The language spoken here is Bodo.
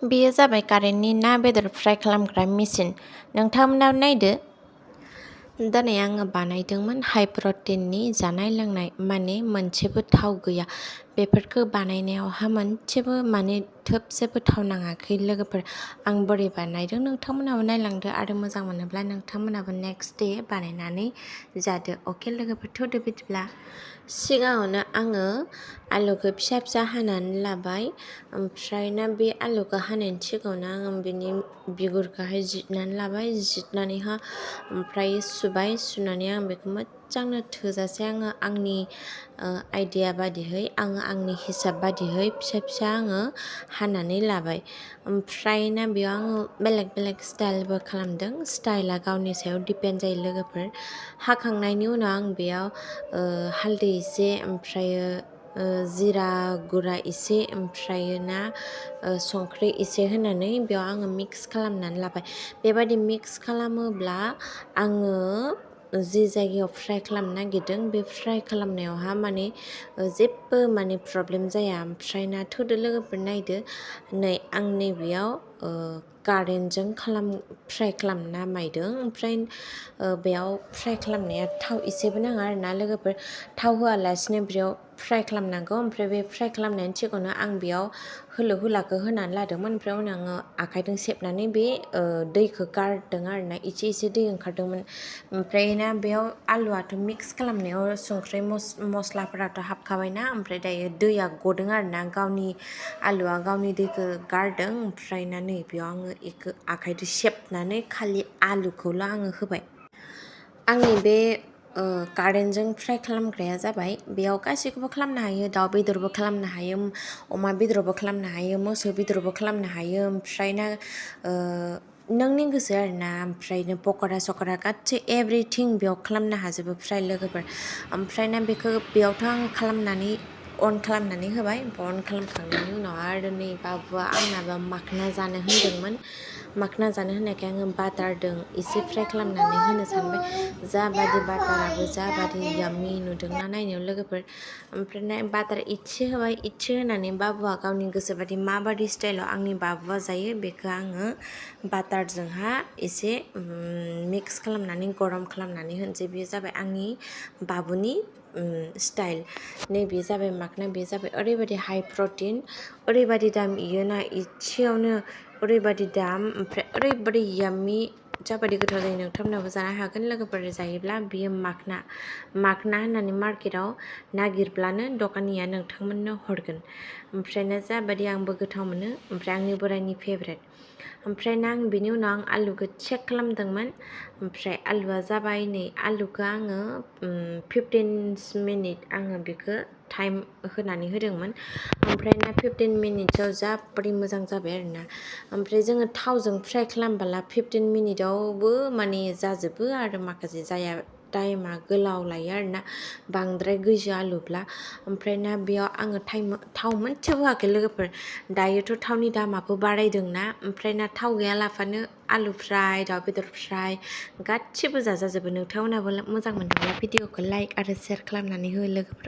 बेयो जाबाय कारेन्टनि ना बेदर फ्राय खालामग्रा मेसिन। नोंथांमोना नायदो। दिनै आङो बानायदोंमोन हाइ प्रटिननि जानाय लोंनाय, माने मोनसेबो थाव गैया। बेफोरखौ बानायनायावहा मोनसेबो थोबसेबो थाव नाङाखै लोगोफोर। आं बोरै बानायदों नोंथांमोनाबो नायलांदो आरो मोजां मोनोब्ला नोंथांमोनाबो नेक्स्ट डे बानायनानै जादो। अके लोगोफोर, थ'दो बिदिब्ला। सिगाङावनो आङो आलुखौ फिसा फिसा हानानै लाबाय। ओमफ्राय बे आलुखौ हानायनि सिगाङावनो आङो बिनि बिगुरखौहाय जिरनानै लाबाय। जिरनानैहा ओमफ्राय सुबाय। सुनानै आं बेखौ मोजांनो थोजासे आङो आंनि आइडिया बादिहै आंनि हिसाब बादिहै फिसा फिसा आङो हानानै लाबाय। ओमफ्राय बेयाव आङो बेलेग बेलेग स्टाइलबो खालामदों। स्टाइला गावनि सायाव डिपेन्ड जायो लोगोफोर। हाखांनायनि उनाव आं बेयाव हालदै एसे, ओमफ्रायो जिरा गुरा एसे, ओमफ्रायो संख्रि एसे होनानै बेयाव आङो मिक्स खालामनानै लाबाय। बेबायदि मिक्स खालामोब्ला आङो जि जायगायाव फ्राय खालामनो नागिरदों बे फ्राय खालामनायावहा जेबो प्रब्लेम जाया। ओमफ्राय थोदो लोगोफोर नायदो। नै आं नैबेयाव कारेन्टजों फ्राय खालामनो नामायदों। ओमफ्राय बेयाव फ्राय खालामनाया थाव एसेबो नाङा आरोना लोगोफोर। थाव होआलासिनो बेयाव फ्राय खालामनांगौ। ओमफ्राय बे फ्राय खालामनायनि सिगाङावनो आं बेयाव हुलाखौ होनानै लादोंमोन। ओमफ्राय उनाव आङो आखाइजों सेबनानै बे दैखौ गारदों आरोना, एसे एसे दै ओंखारदोंमोन। ओमफ्राय बेयाव आलुआथ' मिक्स खालामनायाव संख्रि मस्लाफोराथ' हाबखाबायना। ओमफ्राय दायो दैया गदों आरोना, आलुआ गावनि दैखौ गारदों। ओमफ्राय नै बेयाव आङो बेखौ आखाइजों सेबनानै खालि आलुखौल' आङो होबाय। आंनि बे कारेन्टजों फ्राय खालामग्राया जाबाय, बेयाव गासैखौबो खालामनो हायो। दाउ बेदरबो खालामनो हायो, अमा बेदरबो खालामनो हायो, मोसौ बेदरबो खालामनो हायो। ओमफ्राय नोंनि गोसो आरोना। ओमफ्राय पक'रा सक'रा गासै एभ्रिथिं बेयाव खालामनो हाजोबो फ्राय लोगोफोर। ओमफ्राय बेखौ बेयावथ' आं अन खालामनानै होबाय। अन खालामखांनायनि उनाव आरो नै बाबुआ आंनाबो माखना जानो होनदोंमोन। माखना जानो होननायखाय आङो बाटारजों एसे फ्राय खालामनानै होनो सानबाय। जाबादि बाटाराबो जाबादि याम्मि नुदोंना नायनायाव लोगोफोर। ओमफ्राय बाटार इसे होबाय। इसे होनानै बाबुआ गावनि गोसो बादि माबादि स्टाइलाव आंनि बाबुआ जायो बेखौ आङो बाटारजोंहा एसे मिक्स खालामनानै गरम खालामनानै होनोसै। बेयो जाबाय आंनि बाबुनि स्टाइल। नैबे जाबाय माखना। बे जाबाय ओरैबायदि हाइ प्रटिन, ओरैबायदि दाम इयोना, इसेयावनो ओरैबायदि दाम। ओमफ्राय ओरैबायदि याम्मि, जाबायदि गोथाव जायो। नोंथांमोनाबो जानो हागोन लोगोफोर जायोब्ला। बियो माखना होननानै मार्केटाव नागिरब्लानो दखानिया नोंथांमोननो हरगोन। ओमफ्राय जाबायदि आंबो गोथाव मोनो। ओमफ्राय आंनि बोराइनि फेभरेट। ओमफ्राय आं बिनि उनाव आलुखौ चेक खालामदोंमोन। ओमफ्राय आलुआ जाबाय। नै आलुखौ आङो 15 मिनिट आङो बेखौ टाइम होनानै होदोंमोन। ओमफ्राय 15 मिनिट्सआव जाबादि मोजां जाबाय आरोना। ओमफ्राय जोङो थावजों फ्राय खालामबोला 15 मिनिटआवबो जाजोबो, आरो माखासे जाया, टाइमा गोलाव लायो आरोना, बांद्राय गैजो आलुब्ला। ओमफ्राय बेयाव आङो थाव मोनसेबो होआखै लोगोफोर। दायोथ' थावनि दामाबो बारायदोंना। ओमफ्राय थाव गैयालाफानो आलु फ्राय, दाउ बेदर फ्राय गासिबो जाजाजोबो। नोंथांमोनाबो मोजां मोनोब्ला भिडिअखौ लाइक आरो शेयार खालामनानै हो लोगोफोर।